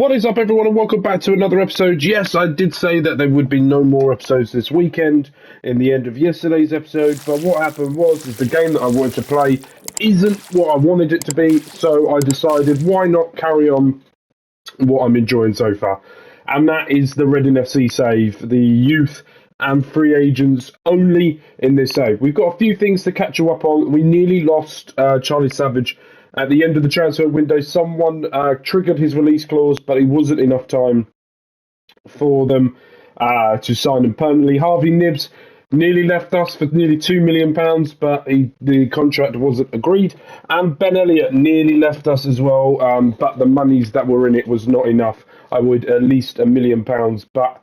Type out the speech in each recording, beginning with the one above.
What is up, everyone, and welcome back to another episode. Yes, I did say that there would be no more episodes this weekend in the end of yesterday's episode, but what happened was the game that I wanted to play isn't what I wanted it to be, so I decided why not carry on what I'm enjoying so far. And that is the Reading FC save, the youth and free agents only in this save. We've got a few things to catch you up on. We nearly lost Charlie Savage at the end of the transfer window. Someone triggered his release clause, but it wasn't enough time for them to sign him permanently. Harvey Nibbs nearly left us for nearly £2 million, but the contract wasn't agreed. And Ben Elliott nearly left us as well, but the monies that were in it was not enough. I would at least £1 million, but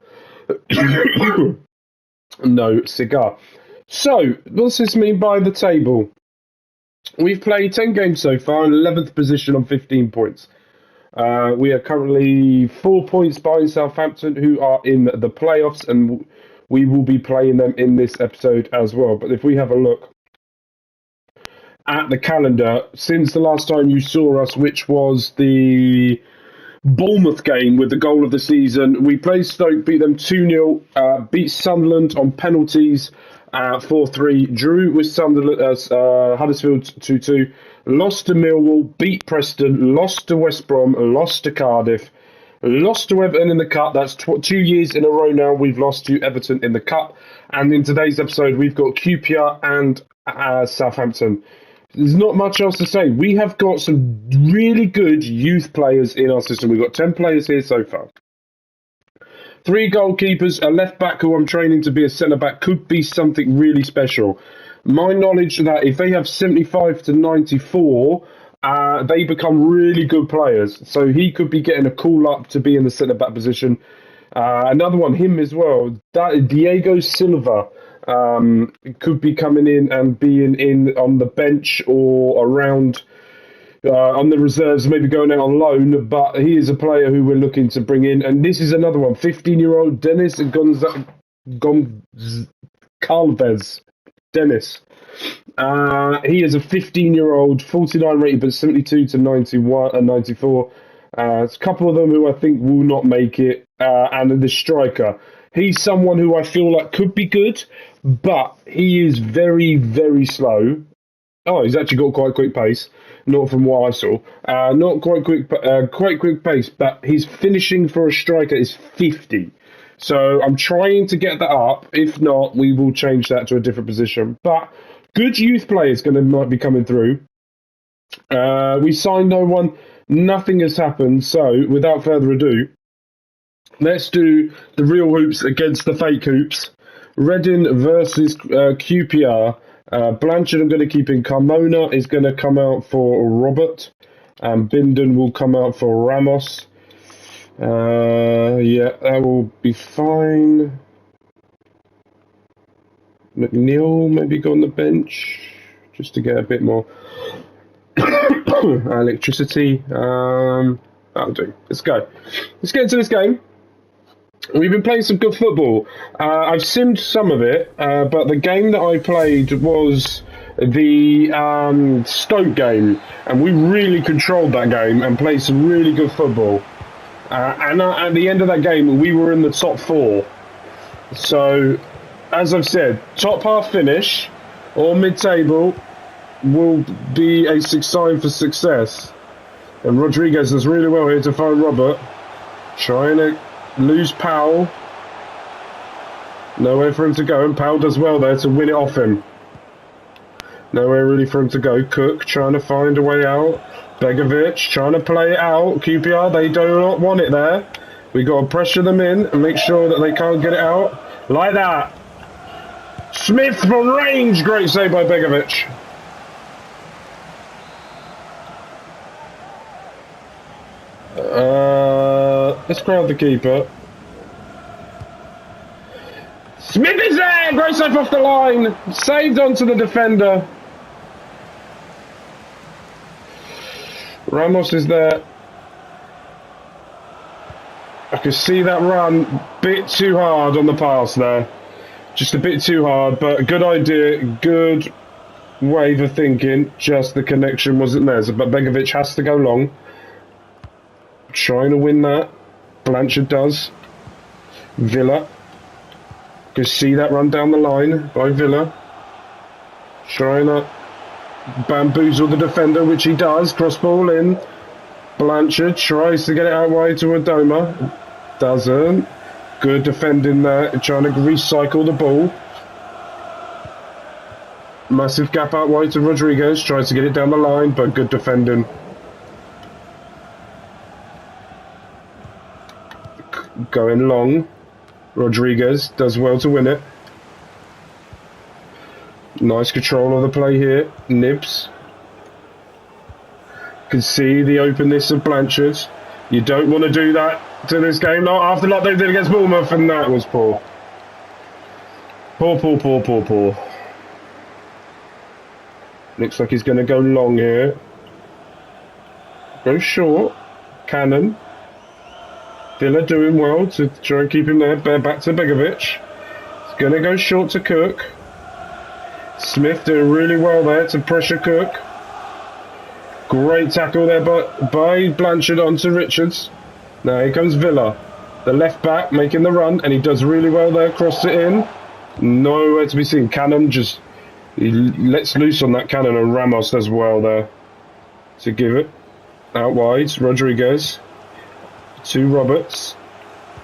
no cigar. So, what's this mean by the table? We've played 10 games so far, in 11th position on 15 points. We are currently 4 points behind Southampton, who are in the playoffs, and we will be playing them in this episode as well. But if we have a look at the calendar, since the last time you saw us, which was the Bournemouth game with the goal of the season, we played Stoke, beat them 2-0, beat Sunderland on penalties, 4-3, drew with Sunderland, Huddersfield 2-2, lost to Millwall, beat Preston, lost to West Brom, lost to Cardiff, lost to Everton in the Cup. That's 2 years in a row now we've lost to Everton in the Cup. And in today's episode, we've got QPR and Southampton. There's not much else to say. We have got some really good youth players in our system. We've got 10 players here so far. 3 goalkeepers, a left-back who I'm training to be a centre-back could be something really special. My knowledge that if they have 75 to 94, they become really good players. So he could be getting a call-up to be in the centre-back position. Another one, him as well, Diego Silva could be coming in and being in on the bench or around on the reserves, maybe going out on loan, but he is a player who we're looking to bring in. And this is another one, 15-year-old Dennis Calvez. Dennis. He is a 15-year-old, 49 rated, but 72 to 91 and 94. There's a couple of them who I think will not make it. And the striker. He's someone who I feel like could be good, but he is very, very slow. Oh, he's actually got quite quick pace. Not from what I saw. Not quite quick pace, but his finishing for a striker is 50. So I'm trying to get that up. If not, we will change that to a different position. But good youth players might be coming through. We signed no one. Nothing has happened. So without further ado, let's do the real hoops against the fake hoops. Reading versus QPR. Blanchard I'm going to keep in. Carmona is going to come out for Robert. And Bindon will come out for Ramos. Yeah, that will be fine. McNeil maybe go on the bench just to get a bit more electricity. That'll do. Let's go. Let's get into this game. We've been playing some good football. I've simmed some of it, but the game that I played was the Stoke game, and we really controlled that game and played some really good football. And at the end of that game, we were in the top 4. So, as I've said, top half finish or mid-table will be a sign for success. And Rodriguez does really well here to find Robert. Trying to lose Powell. Nowhere for him to go, and Powell does well there to win it off him. Nowhere really for him to go. Cook trying to find a way out. Begovic trying to play it out. QPR, they do not want it there. We got to pressure them in and make sure that they can't get it out. Like that. Smith from range. Great save by Begovic. Let's crowd the keeper. Smith is there! Great save off the line. Saved onto the defender. Ramos is there. I can see that run. Bit too hard on the pass there. Just a bit too hard, but a good idea. Good wave of thinking. Just the connection wasn't there. But Begovic has to go long. Trying to win that. Blanchard does. Villa. Can see that run down the line by Villa. Trying to bamboozle the defender, which he does. Cross ball in. Blanchard tries to get it out wide to Adoma. Doesn't. Good defending there. Trying to recycle the ball. Massive gap out wide to Rodriguez. Tries to get it down the line, but good defending. Going long. Rodriguez does well to win it. Nice control of the play here. Nibs. Can see the openness of Blanchard. You don't want to do that to this game. Not after like they did against Bournemouth, and that was poor. Poor. Looks like he's going to go long here. Go short. Cannon. Villa doing well to try and keep him there. Back to Begovic. He's going to go short to Cook. Smith doing really well there to pressure Cook. Great tackle there by Blanchard onto Richards. Now here comes Villa. The left back making the run, and he does really well there. Crossed it in. Nowhere to be seen. Cannon just... he lets loose on that Cannon, and Ramos does well there to give it. Out wide, Rodriguez. To Roberts.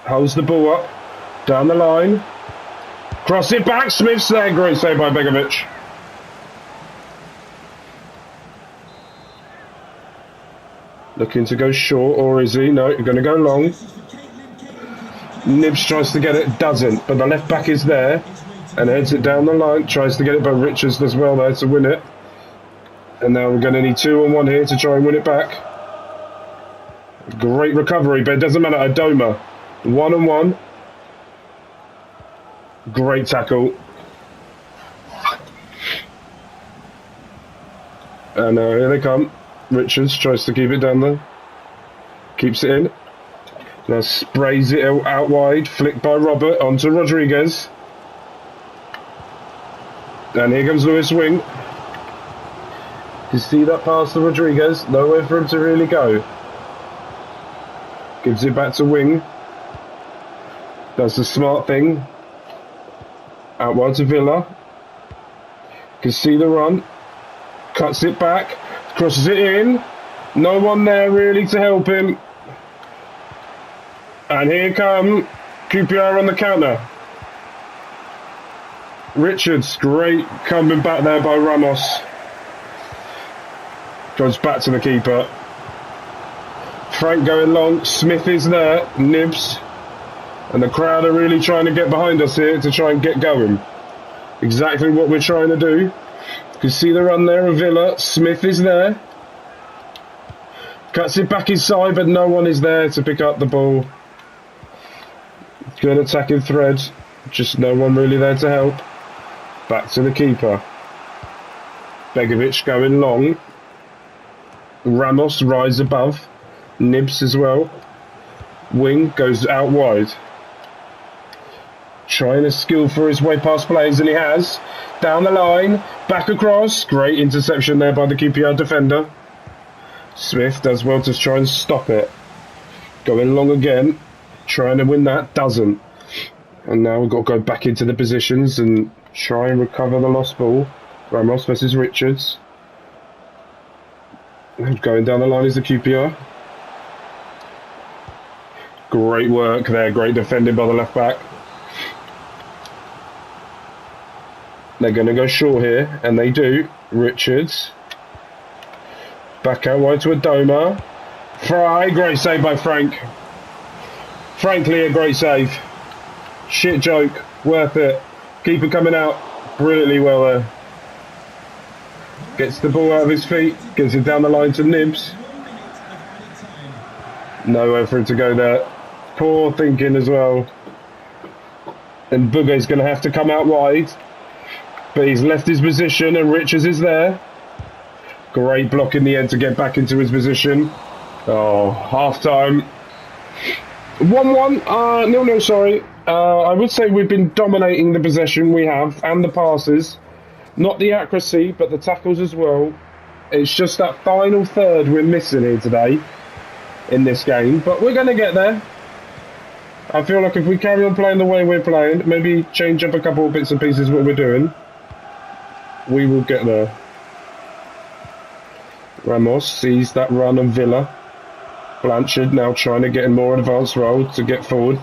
Holds the ball up. Down the line. Cross it back. Smith's there. Great save by Begovic. Looking to go short, or is he? No, going to go long. Nibs tries to get it. Doesn't. But the left back is there. And heads it down the line. Tries to get it, but Richards does well there to win it. And now we're going to need 2-on-1 here to try and win it back. Great recovery, but it doesn't matter. Adoma, 1-on-1. Great tackle. And here they come. Richards tries to keep it down there. Keeps it in. Now sprays it out wide. Flicked by Robert onto Rodriguez. And here comes Lewis Wing. You see that pass to Rodriguez. Nowhere for him to really go. Gives it back to Wing. Does the smart thing. Out wide to Villa. Can see the run. Cuts it back. Crosses it in. No one there really to help him. And here come QPR on the counter. Richards, great coming back there by Ramos. Goes back to the keeper. Frank going long. Smith is there. Nibs. And the crowd are really trying to get behind us here to try and get going. Exactly what we're trying to do. You can see the run there of Villa. Smith is there. Cuts it back inside, but no one is there to pick up the ball. Good attacking thread. Just no one really there to help. Back to the keeper. Begovic going long. Ramos rise above. Nibs as well. Wing goes out wide. Trying to skill for his way past players, and he has. Down the line. Back across. Great interception there by the QPR defender. Smith does well to try and stop it. Going long again. Trying to win that. Doesn't. And now we've got to go back into the positions and try and recover the lost ball. Ramos versus Richards. Going down the line is the QPR. Great work there. Great defending by the left back. They're going to go short here, and they do. Richards. Back out wide to Adoma. Fry. Great save by Frank. Frankly, a great save. Shit joke. Worth it. Keeper coming out brilliantly well there. Gets the ball out of his feet. Gets it down the line to Nibs. Nowhere for him to go there. Poor thinking as well. And Bugge's going to have to come out wide. But he's left his position, and Richards is there. Great block in the end to get back into his position. Oh, half time. 1-1. 0-0, sorry. I would say we've been dominating the possession we have and the passes. Not the accuracy, but the tackles as well. It's just that final third we're missing here today. in this game, but we're going to get there. I feel like if we carry on playing the way we're playing, maybe change up a couple of bits and pieces what we're doing, we will get there. Ramos sees that run of Villa. Blanchard now trying to get in more advanced role to get forward.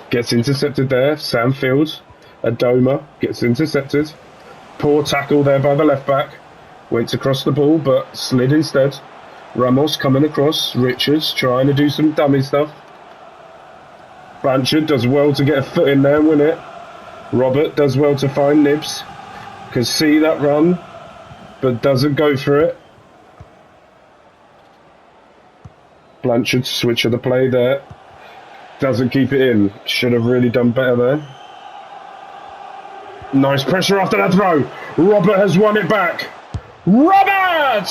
Gets intercepted there. Sam Fields. Adoma gets intercepted. Poor tackle there by the left back. Went to cross the ball but slid instead. Ramos coming across. Richards trying to do some dummy stuff. Blanchard does well to get a foot in there and win it. Robert does well to find Nibs. Can see that run but doesn't go for it. Blanchard switch of the play there. Doesn't keep it in. Should have really done better there. Nice pressure after that throw. Robert has won it back. Robert!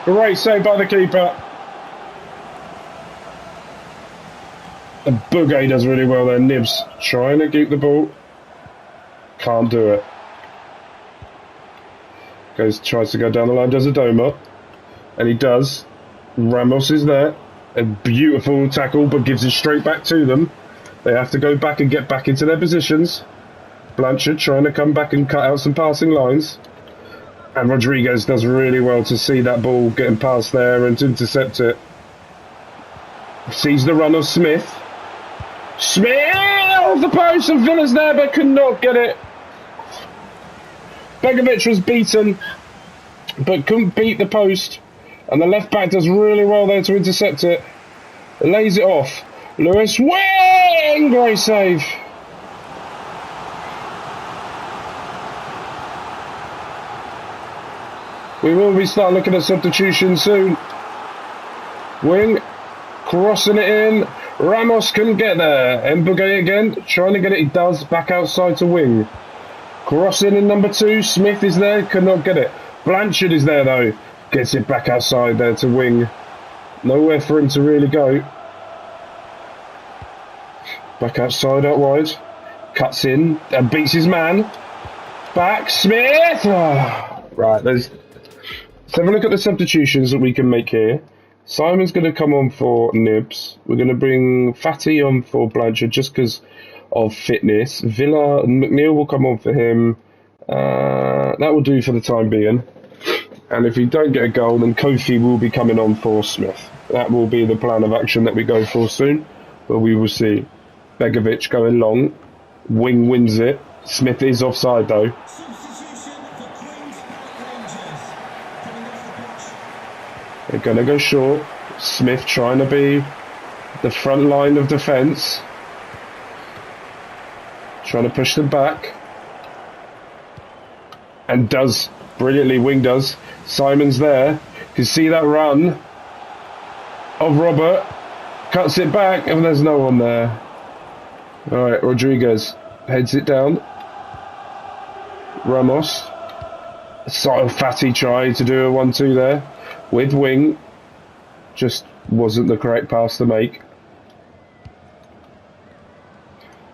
Great save by the keeper. And Bugay does really well there. Nibs trying to keep the ball. Can't do it. Tries to go down the line. Does Adoma. And he does. Ramos is there. A beautiful tackle, but gives it straight back to them. They have to go back and get back into their positions. Blanchard trying to come back and cut out some passing lines. And Rodriguez does really well to see that ball getting past there and to intercept it. Sees the run of Smith. Smith off the post, and Villa's there but could not get it. Begovic was beaten but couldn't beat the post. And the left back does really well there to intercept it. Lays it off. Lewis Wing! Great save. We will be starting looking at substitutions soon. Wing crossing it in. Ramos couldn't get there. Mbugay again trying to get it. He does back outside to Wing. Crossing in number 2. Smith is there. Could not get it. Blanchard is there though. Gets it back outside there to Wing. Nowhere for him to really go. Back outside, out wide. Cuts in and beats his man. Back, Smith! Oh, right, let's have a look at the substitutions that we can make here. Simon's going to come on for Nibs. We're going to bring Fatty on for Blanchard just because of fitness. Villa and McNeil will come on for him. That will do for the time being. And if we don't get a goal, then Kofi will be coming on for Smith. That will be the plan of action that we go for soon. But we will see. Begovic going long. Wing wins it. Smith is offside though. They're going to go short. Smith trying to be the front line of defence. Trying to push them back. And does. Brilliantly, Wing does. Simon's there. You can see that run of Robert. Cuts it back, and there's no one there. Alright, Rodriguez heads it down. Ramos. Sort of Fatty tried to do a 1-2 there with Wing. Just wasn't the correct pass to make.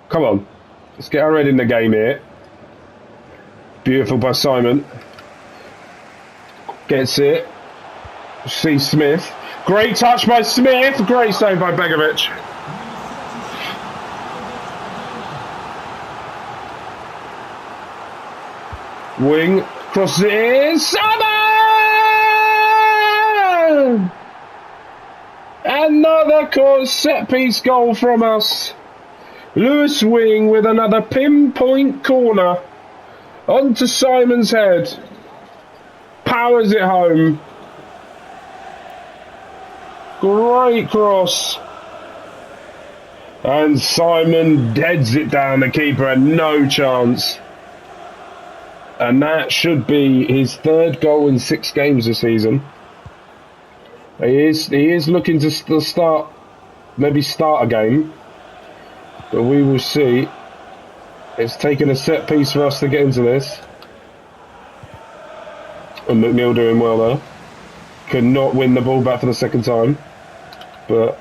Come on. Let's get our head in the game here. Beautiful by Simon. Gets it. See Smith. Great touch by Smith. Great save by Begovic. Wing crosses it in. Simon! Another set piece goal from us. Lewis Wing with another pinpoint corner onto Simon's head. Powers it home. Great cross. And Simon deads it down. The keeper had no chance. And that should be his 3rd goal in 6 games this season. He is looking to start a game. But we will see. It's taken a set piece for us to get into this. And McNeil doing well there. Could not win the ball back for the 2nd time. But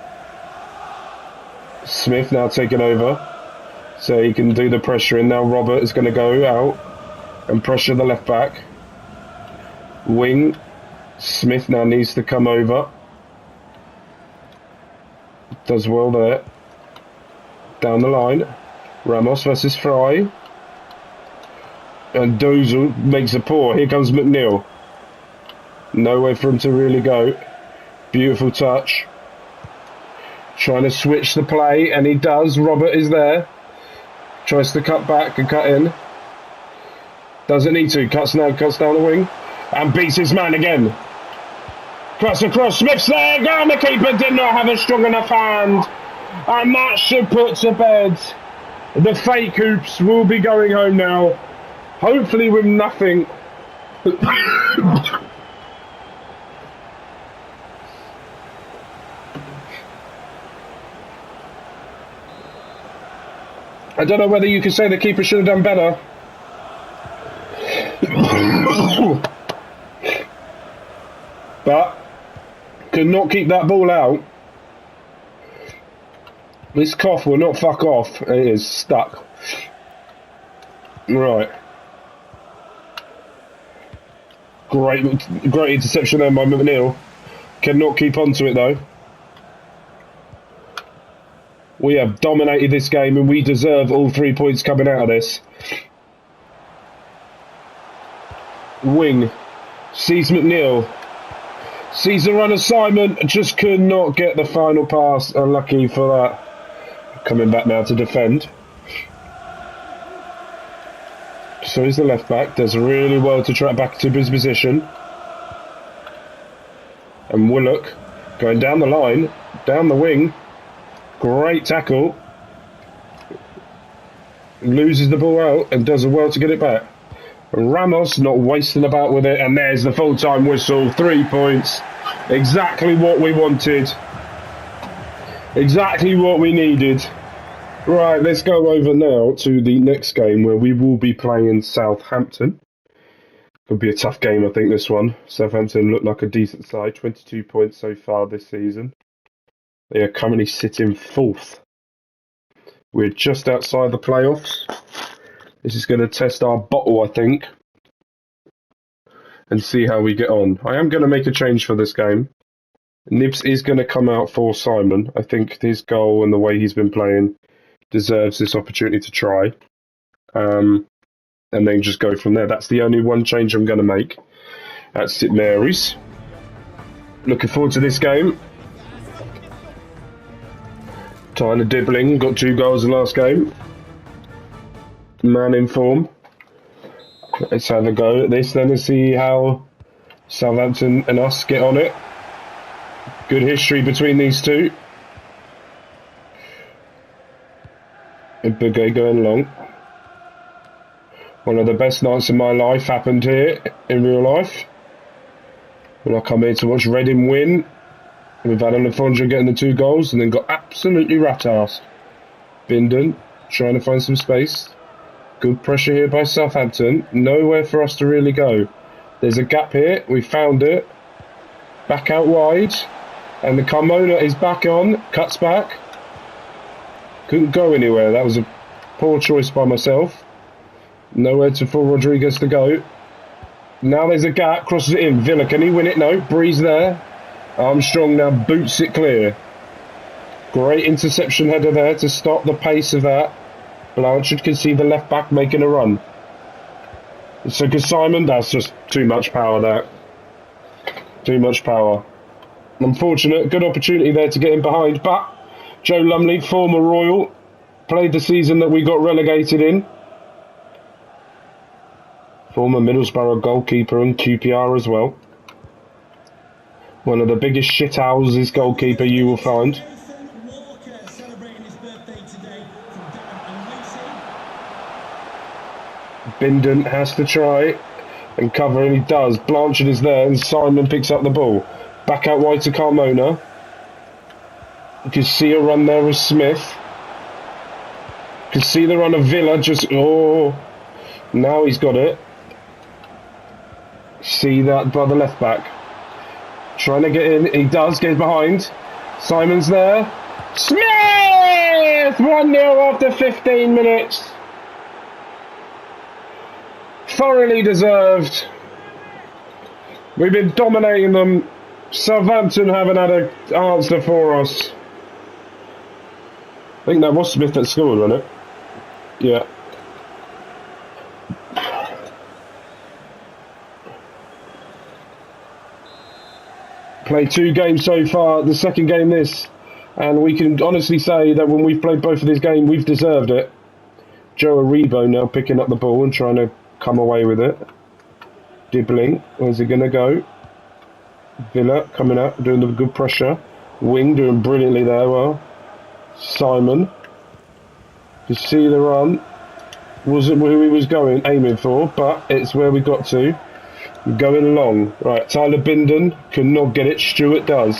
Smith now taking over. So he can do the pressuring. Now Robert is going to go out and pressure the left back. Wing. Smith now needs to come over. Does well there. Down the line. Ramos versus Fry. And Dozel makes a pour. Here comes McNeil. Nowhere for him to really go. Beautiful touch. Trying to switch the play, and he does. Robert is there. Tries to cut back and cut in. Doesn't need to. Cuts down the wing. And beats his man again. Cross across. Smith's there. And the keeper did not have a strong enough hand. And that should put to bed. The fake hoops will be going home now. Hopefully with nothing. I don't know whether you could say the keeper should have done better. But could not keep that ball out. This cough will not fuck off. It is stuck. Right. Great interception there by McNeil. Cannot keep on to it though. We have dominated this game and we deserve all 3 points coming out of this. Wing. Sees McNeil. Sees the run of Simon. Just could not get the final pass. Unlucky for that. Coming back now to defend. So he's the left back. Does really well to track back to his position. And Willock going down the line. Down the wing. Great tackle. Loses the ball out and does well to get it back. Ramos not wasting about with it, and there's the full-time whistle. 3 points. Exactly what we wanted. Exactly what we needed. Right, let's go over now to the next game where we will be playing Southampton. Could be a tough game, I think, this one. Southampton look like a decent side. 22 points so far this season. They are currently sitting 4th. We're just outside the playoffs. This is going to test our bottle, I think, and see how we get on. I am going to make a change for this game. Nibs is going to come out for Simon. I think his goal and the way he's been playing deserves this opportunity to try. And then just go from there. That's the only one change I'm going to make at St Mary's. Looking forward to this game. Tyler Dibbling got 2 goals in the last game. Man in form. Let's have a go at this then and see how Southampton and us get on it. Good history between these two. And Bugay going long. One of the best nights of my life happened here in real life. When I come here to watch Reading win. We've had Alfonso getting the 2 goals and then got absolutely rat-assed. Bindon trying to find some space. Good pressure here by Southampton. Nowhere for us to really go. There's a gap here. We found it. Back out wide. And the Carmona is back on. Cuts back. Couldn't go anywhere. That was a poor choice by myself. Nowhere for Rodriguez to go. Now there's a gap. Crosses it in. Villa, can he win it? No. Breeze there. Armstrong now boots it clear. Great interception header there to stop the pace of that. Blanchard can see the left back making a run. So good Simon, that's just too much power there. Too much power. Unfortunate, good opportunity there to get in behind, but Joe Lumley, former Royal, played the season that we got relegated in. Former Middlesbrough goalkeeper and QPR as well. One of the biggest shithouses goalkeeper you will find. Bindon has to try and cover, and he does. Blanchard is there, and Simon picks up the ball. Back out wide to Carmona. You can see a run there with Smith. You can see the run of Villa, now he's got it. See that by the left back. Trying to get in, he does, get behind. Simon's there. Smith! 1-0 after 15 minutes. Thoroughly deserved. We've been dominating them. Southampton haven't had an answer for us. I think that was Smith that scored, wasn't it? Yeah. Played 2 games so far, the second game this, and we can honestly say that when we've played both of these games, we've deserved it. Joe Aribo now picking up the ball and trying to come away with it. Dibbling, where's he going to go? Villa coming out, doing the good pressure. Wing doing brilliantly there, well. Simon. You see the run. Wasn't who he was aiming for, but it's where we got to. Going long. Right, Tyler Bindon cannot get it. Stewart does.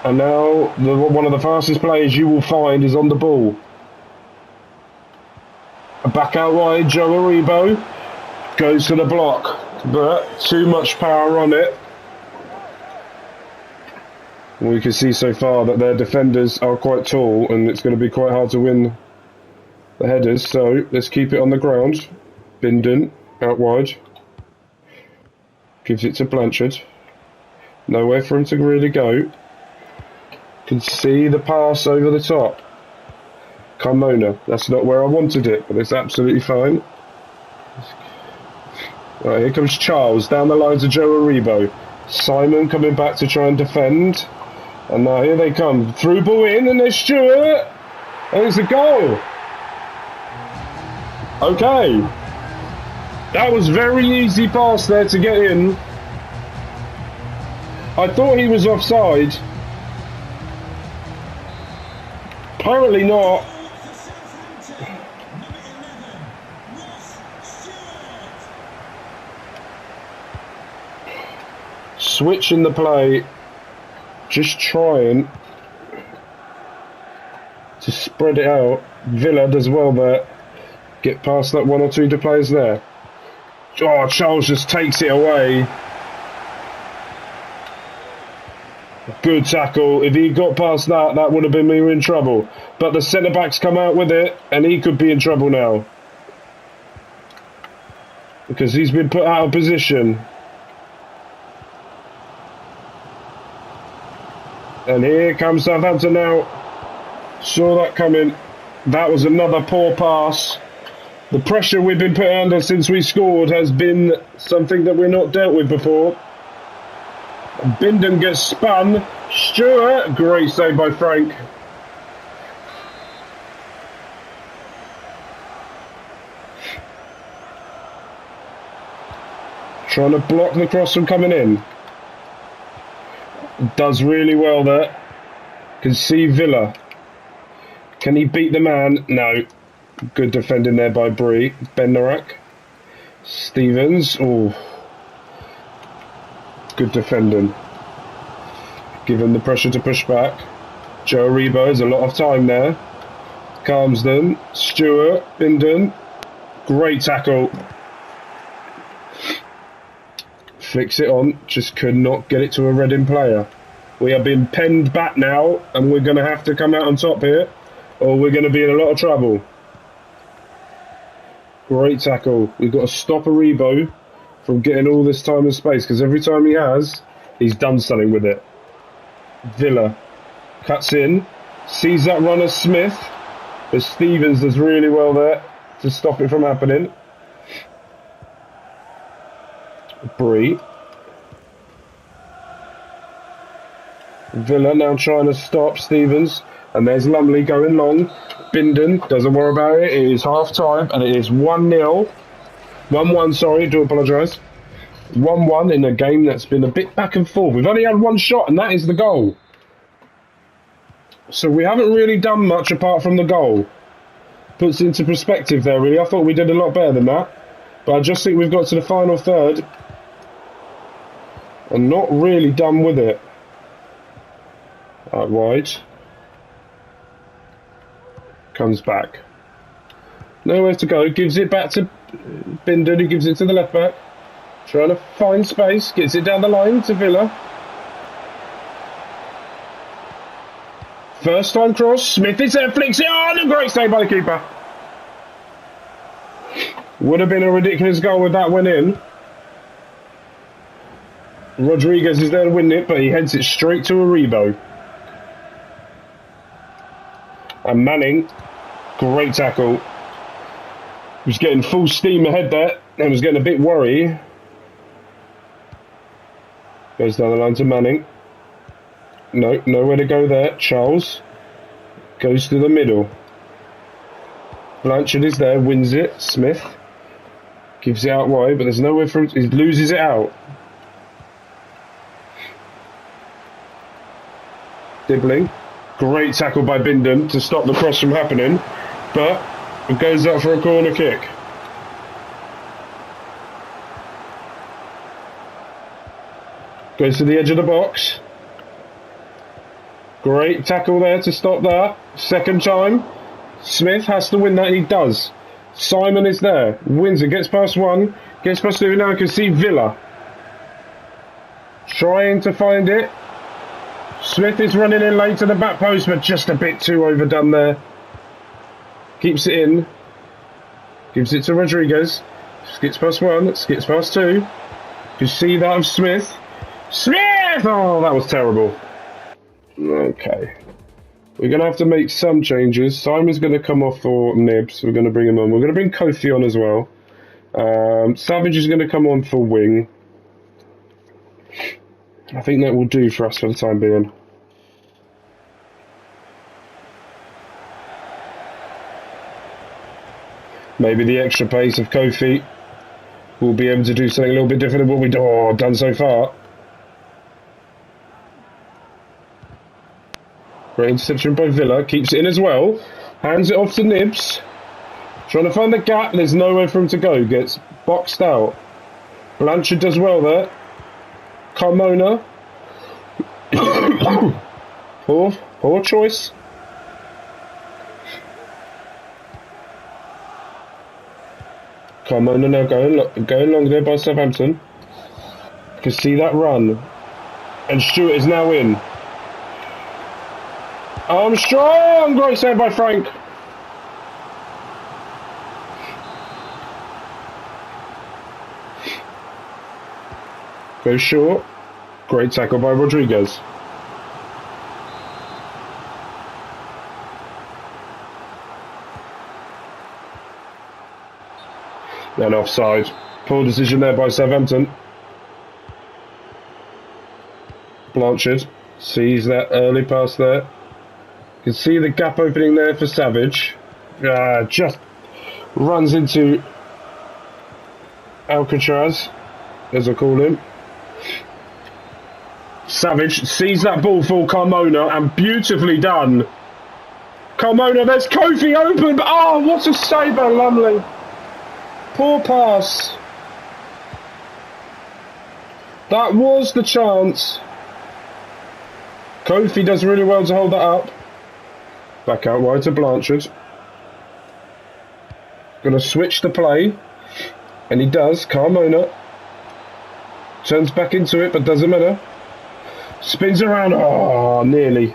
And now one of the fastest players you will find is on the ball. Back out wide, Joe Aribo goes to the block, but too much power on it. We can see so far that their defenders are quite tall, and it's going to be quite hard to win the headers. So let's keep it on the ground. Bindon out wide, gives it to Blanchard. Nowhere for him to really go. Can see the pass over the top. Carmona, that's not where I wanted it, but it's absolutely fine. Right, here comes Charles down the line to Joe Aribo. Simon coming back to try and defend. And now here they come. Through ball in, and there's Stewart. And it's a goal. Okay. That was very easy pass there to get in. I thought he was offside. Apparently not. Switching the play, just trying to spread it out. Villa does well there. Get past that 1 or 2 players there. Oh, Charles just takes it away. Good tackle. If he got past that, that would have been me in trouble. But the centre-backs come out with it, and he could be in trouble now. Because he's been put out of position. And here comes Southampton now. Saw that coming. That was another poor pass. The pressure we've been put under since we scored has been something that we're not dealt with before. Bindon gets spun. Stewart, great save by Frank. Trying to block the cross from coming in. Does really well there. Can see Villa. Can he beat the man? No. Good defending there by Bree. Bennarak. Stevens. Oh. Good defending. Given the pressure to push back. Joe Aribo has a lot of time there. Calms them. Stewart. Bindon. Great tackle. Flicks it on, just could not get it to a Reading player. We are being penned back now, and we're going to have to come out on top here, or we're going to be in a lot of trouble. Great tackle. We've got to stop Aribo from getting all this time and space, because every time he has, he's done something with it. Villa cuts in, sees that runner Smith, but Stevens does really well there to stop it from happening. Bree. Villa now trying to stop Stevens, and there's Lumley going long. Bindon doesn't worry about it. It is half time, and it is 1-0. 1-1, sorry, do apologise. 1-1 in a game that's been a bit back and forth. We've only had one shot, and that is the goal. So we haven't really done much apart from the goal. Puts into perspective there, really. I thought we did a lot better than that. But I just think we've got to the final third and not really done with it. Out wide. Comes back. Nowhere to go. Gives it back to Bindon, who gives it to the left back. Trying to find space. Gets it down the line to Villa. First time cross. Smith is there. Flicks it on. A great save by the keeper. Would have been a ridiculous goal if that went in. Rodriguez is there to win it, but he heads it straight to Aribo. And Manning, great tackle. He was getting full steam ahead there and was getting a bit worried. Goes down the line to Manning. No, nowhere to go there. Charles goes to the middle. Blanchard is there, wins it. Smith gives it out wide, but there's nowhere for him. He loses it out. Dibbling. Great tackle by Bindon to stop the cross from happening, but it goes up for a corner kick. Goes to the edge of the box. Great tackle there to stop that. Second time. Smith has to win that, and he does. Simon is there. Wins it. Gets past one. Gets past two. Now I can see Villa trying to find it. Smith is running in late to the back post, but just a bit too overdone there. Keeps it in. Gives it to Rodriguez. Skips past one. Skips past two. You see that of Smith. Smith! Oh, that was terrible. Okay. We're going to have to make some changes. Simon's going to come off for Nibs. We're going to bring him on. We're going to bring Kofi on as well. Savage is going to come on for wing. I think that will do for us for the time being. Maybe the extra pace of Kofi will be able to do something a little bit different than what we've done so far. Great interception by Villa. Keeps it in as well. Hands it off to Nibs. Trying to find the gap. There's nowhere for him to go. Gets boxed out. Blanchard does well there. Carmona. poor choice. Carmona now going long there by Southampton. You can see that run. And Stewart is now in. Armstrong! Great save by Frank. Goes short. Great tackle by Rodriguez. Then offside. Poor decision there by Southampton. Blanchard sees that early pass there. You can see the gap opening there for Savage. Just runs into Alcatraz, as I call him. Savage sees that ball for Carmona, and beautifully done. Carmona, there's Kofi open, but oh, what a save by Lumley. Poor pass. That was the chance. Kofi does really well to hold that up. Back out wide to Blanchard. Gonna switch the play. And he does. Carmona turns back into it, but doesn't matter. Spins around. Oh, nearly.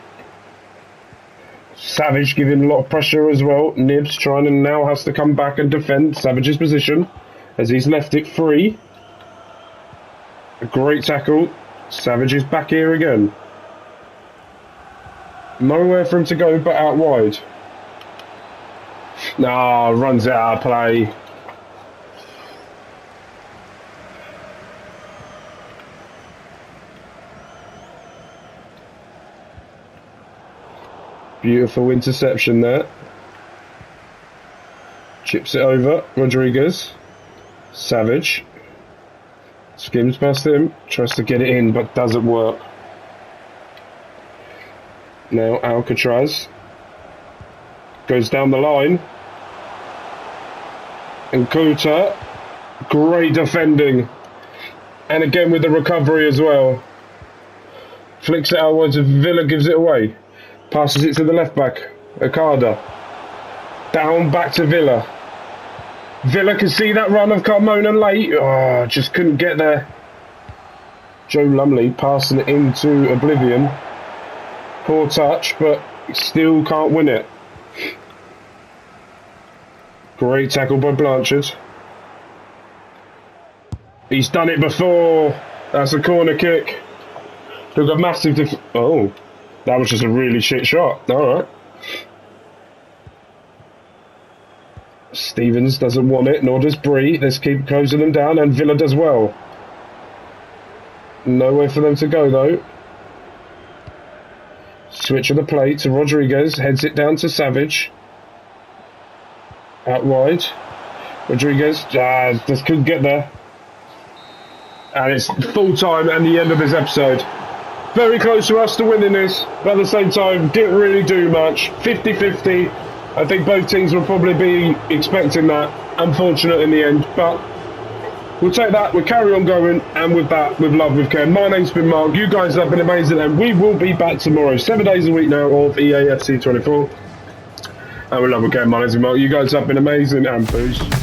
Savage giving a lot of pressure as well. Nibs trying and now has to come back and defend Savage's position as he's left it free. A great tackle. Savage is back here again. Nowhere for him to go but out wide. Runs out of play. Beautiful interception there. Chips it over. Rodriguez. Savage. Skims past him. Tries to get it in but doesn't work. Now Alcatraz goes down the line. And Kuta. Great defending. And again with the recovery as well. Flicks it outwards and Villa gives it away. Passes it to the left back. Okada. Down back to Villa. Villa can see that run of Carmona late. Just couldn't get there. Joe Lumley passing it into oblivion. Poor touch, but still can't win it. Great tackle by Blanchard. He's done it before. That's a corner kick. Took a massive that was just a really shit shot. Alright. Stevens doesn't want it, nor does Bree. Let's keep closing them down, and Villa does well. Nowhere for them to go, though. Switch of the play to Rodriguez. Heads it down to Savage. Out wide. Rodriguez just couldn't get there. And it's full time and the end of this episode. Very close to us to winning this, but at the same time, didn't really do much. 50-50. I think both teams will probably be expecting that. Unfortunate in the end, but we'll take that. We'll carry on going, and with that, with love, with care. My name's been Mark. You guys have been amazing, and we will be back tomorrow. 7 days a week now of EA FC 24. And with love, with care. My name's been Mark. You guys have been amazing, and peace.